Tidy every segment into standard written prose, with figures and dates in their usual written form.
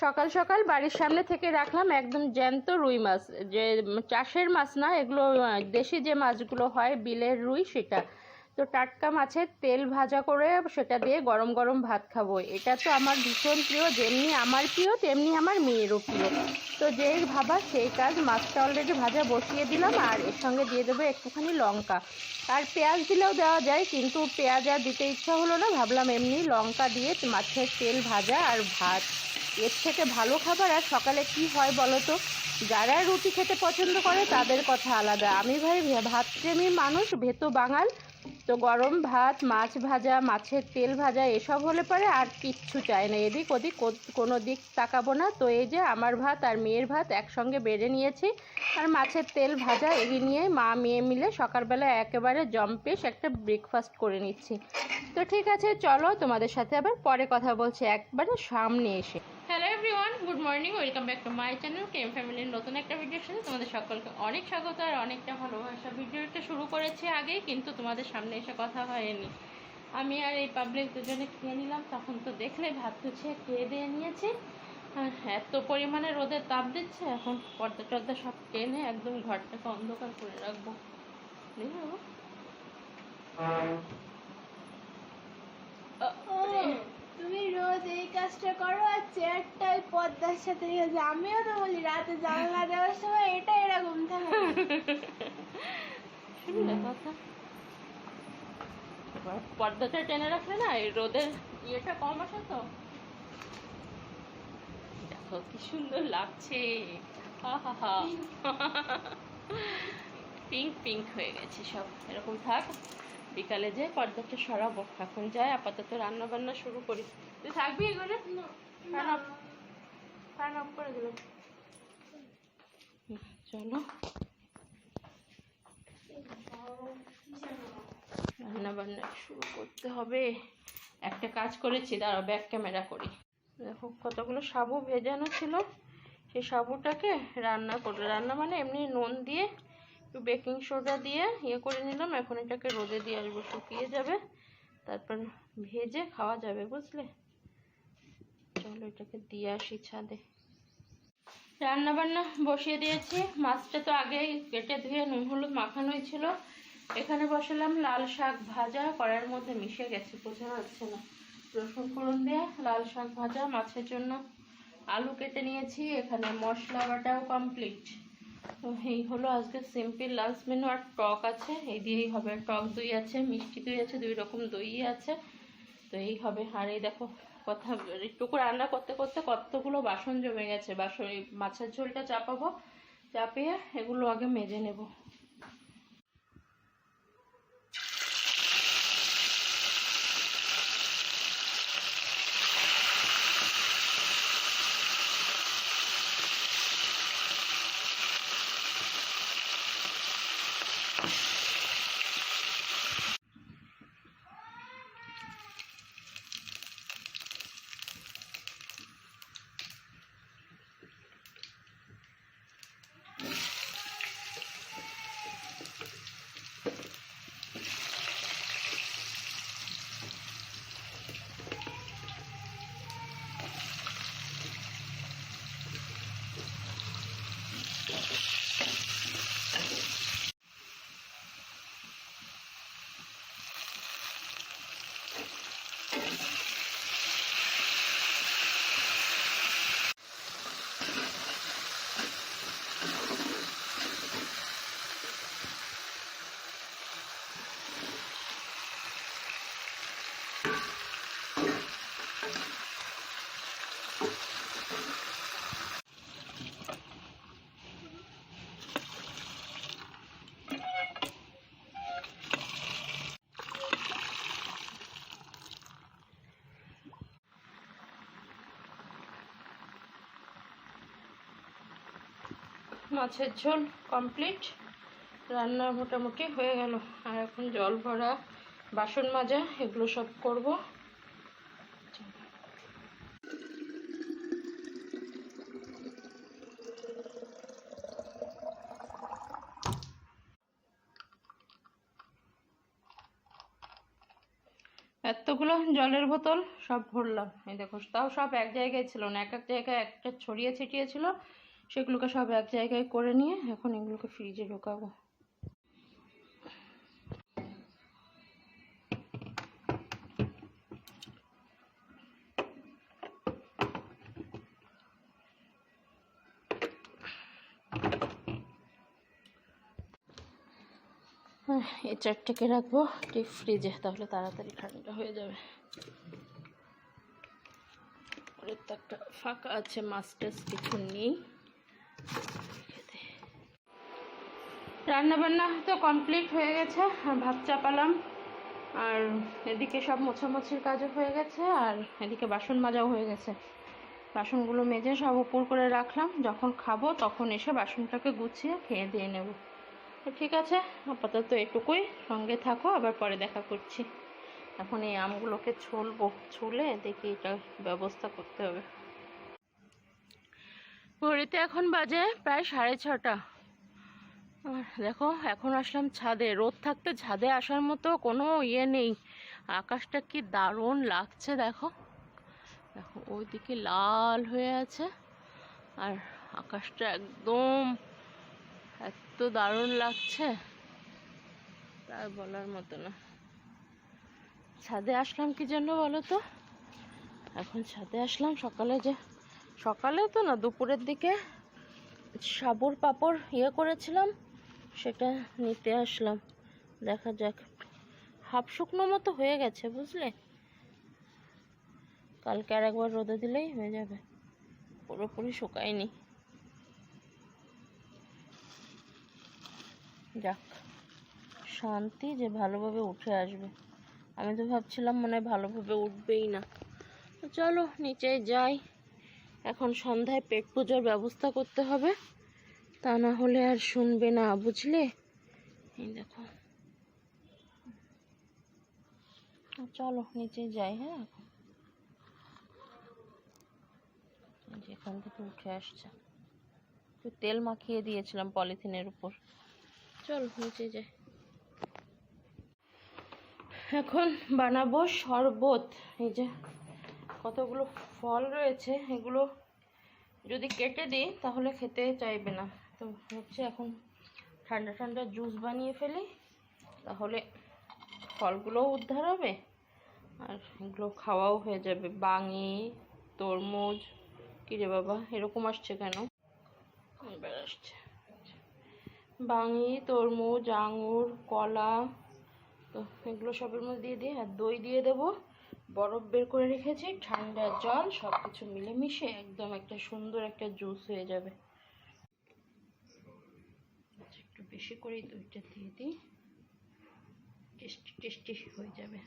সকাল সকাল বাড়ির সামনে থেকে রাখলাম একদম জ্যান্ত রুই মাছ, যে চাষের মাছ না, এগুলো দেশি যে মাছগুলো হয় বিলের রুই, সেটা। তো টাটকা মাছের তেল ভাজা করে সেটা দিয়ে গরম গরম ভাত খাবো। এটা তো আমার ভীষণ প্রিয়, যেমনি আমার প্রিয় তেমনি আমার মেয়েরও প্রিয়। তো যেই ভাবা সেই কাজ, মাছটা অলরেডি ভাজা বসিয়ে দিলাম, আর এর সঙ্গে দিয়ে দেবো একটুখানি লঙ্কা। আর পেঁয়াজ দিলেও দেওয়া যায়, কিন্তু পেঁয়াজ আর দিতে ইচ্ছা হলো না, ভাবলাম এমনি লঙ্কা দিয়ে মাছের তেল ভাজা আর ভাত, এর থেকে ভালো খাবার আর সকালে কি হয় বলো তো? যারা রুটি খেতে পছন্দ করে তাদের কথা আলাদা, আমি ভাই ভাতপ্রেমী মানুষ, ভেতো বাঙাল। তো গরম ভাত, মাছ ভাজা, মাছের তেল ভাজা এসব হলে পরে আর কিচ্ছু চাই না, এদিক ওদিক কোনো দিক তাকাবো না। তো এই যে আমার ভাত আর মেয়ের ভাত একসঙ্গে বেড়ে নিয়েছি, আর মাছের তেল ভাজা এগিয়ে নিয়ে মা মেয়ে মিলে সকালবেলা একেবারে জম্পেশ একটা ব্রেকফাস্ট করে নিচ্ছি। তো ঠিক আছে, চলো তোমাদের সাথে আবার পরে কথা বলছি একবারে সামনে এসে। Hello everyone, good morning, welcome back to my channel কেম ফ্যামিলির নতুন একটা ভিডিওর সাথে তোমাদের সকলকে অনেক স্বাগত আর অনেকটা ভালোবাসা। ভিডিওটা শুরু করেছি আগেই, কিন্তু তোমাদের সামনে এসে কথা হয়নি। আমি আর এই পাবলিক দুজনে খেয়ে নিলাম, তখন তো দেখলে ভাত গুছিয়ে খেয়ে দিয়ে নিয়েছি। আর এত পরিমাণে রোদের তাপ দিচ্ছে, এখন পর্দা টর্দা সব টেনে একদম ঘরটাকে অন্ধকার করে রাখবো। তুমি রোজ এই কাজটা করো আর চেয়ারটা ওই পর্দার সাথে রেখেছো। আমিও তো বলি রাতে জানলা দেওয়ার সময় এটা এরকম থাকে। শুনলে কথা, পর্দাটা টেনে রাখলে না এই রোদের ইয়েটা কম আসে। তো দেখো কি সুন্দর লাগছে, পিঙ্ক পিঙ্ক হয়ে গেছে সব। এরকম থাক, বিকালে যে পর্দাটা সরাবো। এখন যাই, আপাতত রান্না বান্না শুরু করি। তুই থাকবি এগুলো? ফ্যান অফ করে দিলাম। চলো রান্না বান্না শুরু করতে হবে। একটা কাজ করেছি, দাঁড়াও ব্যাক ক্যামেরা করি। দেখো কতগুলো সাবু ভেজানো ছিল, সেই সাবুটাকে রান্না মানে এমনি নুন দিয়ে একটু বেকিং সোডা দিয়ে ইয়ে করে নিলাম। এখন এটাকে রোদে দিয়ে আসবো, শুকিয়ে যাবে, তারপর ভেজে খাওয়া যাবে, বুঝলে? চলো এটাকে দিয়ে আসি ছাদে। রান্না বান্না বসিয়ে দিয়েছি। মাছটা তো আগেই কেটে ধুয়ে নুন হলুদ মাখানোই ছিল। এখানে বসালাম লাল শাক ভাজা, কড়াইয়ের মধ্যে মিশে গেছে, বোঝা যাচ্ছে না। রসুন ফোড়ন দিয়ে লাল শাক ভাজা, মাছের জন্য আলু কেটে নিয়েছি, এখানে মশলা বাটাও কমপ্লিট। তো এই হলো আজকে সিম্পল লাঞ্চ মেনু। আর টক আছে, এই দিয়েই হবে। টক দই আছে, মিষ্টি দই আছে, 2 রকম দই আছে। তো এই হবে। আর এই দেখো কথা, একটুকু রান্না করতে করতে কতগুলো বাসন জমে গেছে। বাসন, এই মাছের ঝোলটা চাপাবো, চাপিয়ে এগুলো আগে মেজে নেব। মাছের ঝোল কমপ্লিট, রান্না মোটামুটি হয়ে গেল। আর এখন জল ভরা, বাসন মাজা, এগুলো সব করব। এতগুলো জলের বোতল সব ভরলাম, এই দেখো, তাও সব এক জায়গায় ছিল না, এক এক জায়গায় একটা ছড়িয়ে ছিটিয়ে ছিল, সেগুলোকে সব এক জায়গায় করে নিয়ে এখন এগুলোকে ফ্রিজে ঢোকাবো। এই চারটাকে রাখবো ডিপ ফ্রিজে, তাহলে তাড়াতাড়ি ঠান্ডা হয়ে যাবে। ওর তো একটা ফাঁকা আছে, মাস্টার্স কিছু নেই। রান্না বান্না তো কমপ্লিট হয়ে গেছে, ভাত চাপালাম, আর এদিকে সব মোছামুছির কাজও হয়ে গেছে, আর এদিকে বাসন মাজাও হয়ে গেছে। বাসনগুলো মেজে সব উপর করে রাখলাম, যখন খাবো তখন এসে বাসনটাকে গুছিয়ে খেয়ে দিয়ে নেব। তো ঠিক আছে, আপাতত এটুকুই, সঙ্গে থাকো, আবার পরে দেখা করছি। এখন এই আমগুলোকে ছুলবো, ছুলে দেখি এটা ব্যবস্থা করতে হবে। ঘড়িতে এখন বাজে প্রায় 6:30। আর দেখো, এখন আসলাম ছাদে, রোদ থাকতে ছাদে আসার মতো কোনো ইয়ে নেই। আকাশটা কি দারুণ লাগছে দেখো, দেখো ওইদিকে লাল হয়ে আছে, আর আকাশটা একদম এত দারুণ লাগছে তার বলার মতো না। ছাদে আসলাম কি জন্য বলো তো? এখন ছাদে আসলাম সকালে তো না, দুপুরের দিকে সাবুর পাপড় ইয়ে করেছিলাম, সেটা নিতে আসলাম। দেখা যাক, হাফ শুকনো মতো হয়ে গেছে বুঝলে, কালকে আর একবার রোদে দিলেই হয়ে যাবে, পুরোপুরি শুকায়নি। যাক, শান্তি যে ভালোভাবে উঠে আসবে। আমি তো ভাবছিলাম মনে হয় ভালোভাবে উঠবেই না। চলো নিচে যাই, এখন সন্ধ্যায় পেট পুজোর ব্যবস্থা করতে হবে, তা না হলে আর শুনবে না বুঝলে। এই দেখো, চলো নিচে যাই। হ্যাঁ, যেখান থেকে উঠে আসছে, একটু তেল মাখিয়ে দিয়েছিলাম পলিথিনের উপর। চলো নিচে যাই। এখন বানাবো শরবত। এই যে কতগুলো ফল রয়েছে, এগুলো যদি কেটে দিই তাহলে খেতে চাইবে না, তো হচ্ছে এখন ঠান্ডা ঠান্ডা জুস বানিয়ে ফেলি, তাহলে ফলগুলোও উদ্ধার হবে আর এগুলো খাওয়াও হয়ে যাবে। বাঙি, তরমুজ, কিরে বাবা এরকম আসছে কেন? এবার আসছে। বাঙি, তরমুজ, আঙুর, কলা, তো এগুলো সবের মধ্যে দিয়ে দিই, আর দই দিয়ে দেবো, বরফ বের করে রেখেছি, ঠান্ডা জল, সব কিছু মিলেমিশে একদম একটা সুন্দর একটা জুস হয়ে যাবে। একটু বেশি করেই দইটা দিয়ে দিই, টেস্টি টেস্টি হয়ে যাবে।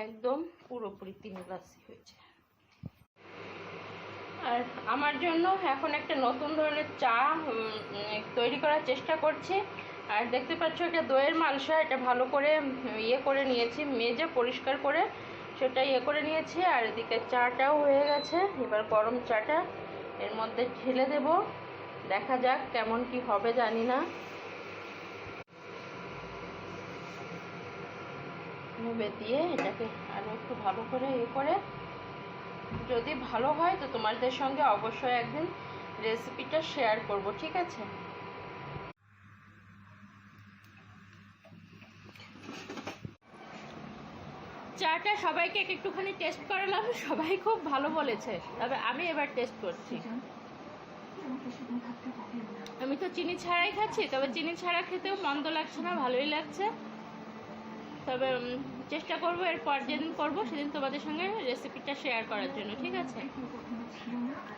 একদম পুরোপুরি 3 গ্লাসই হয়েছে। আর আমার জন্য এখন একটা নতুন ধরনের চা তৈরি করার চেষ্টা করছি। আর দেখতে পাচ্ছ এটা দইয়ের মালসা, এটা ভালো করে ইয়ে করে নিয়েছি, মেজে পরিষ্কার করে সেটা ইয়ে করে নিয়েছি। আর এদিকে চাটাও হয়ে গেছে, এবার গরম চাটা এর মধ্যে ঢেলে দেব, দেখা যাক কেমন কি হবে জানি না। দিয়ে এটাকে আরও একটু ভালো করে ইয়ে করে, যদি ভালো হয় তো তোমাদের সঙ্গে অবশ্যই একদিন রেসিপিটা শেয়ার করব, ঠিক আছে? চাটা সবাইকে একটুখানি টেস্ট করালাম, সবাই খুব ভালো বলেছে, তবে আমি এবার টেস্ট করছি। আমি তো চিনি ছাড়াই খাচ্ছি, তবে চিনি ছাড়া খেতেও মন্দ লাগছে না, ভালোই লাগছে। তবে চেষ্টা করবো এরপর যেদিন করবো সেদিন তোমাদের সঙ্গে রেসিপিটা শেয়ার করার জন্য, ঠিক আছে?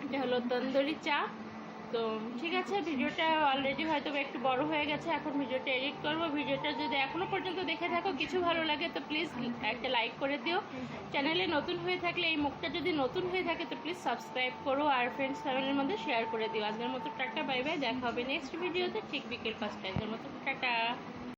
এটা হলো তন্দুরি চা, তো ঠিক আছে, ভিডিওটা অলরেডি হয়তো বা একটু বড় হয়ে গেছে, এখন ভিডিওটা এডিট করব। ভিডিওটা যদি এখনো পর্যন্ত দেখে থাকো, কিছু ভালো লাগে তো প্লিজ একটা লাইক করে দিও। চ্যানেলে নতুন হয়ে থাকলে, এই মুখটা যদি নতুন হয়ে থাকে তো প্লিজ সাবস্ক্রাইব করো আর ফ্রেন্ডস ফ্যামিলির মধ্যে শেয়ার করে দিও। আজকের মতো টাটা, বাই বাই, দেখা হবে নেক্সট ভিডিওতে ঠিক বিকেল 5টায়। আজকের মতো টাটা।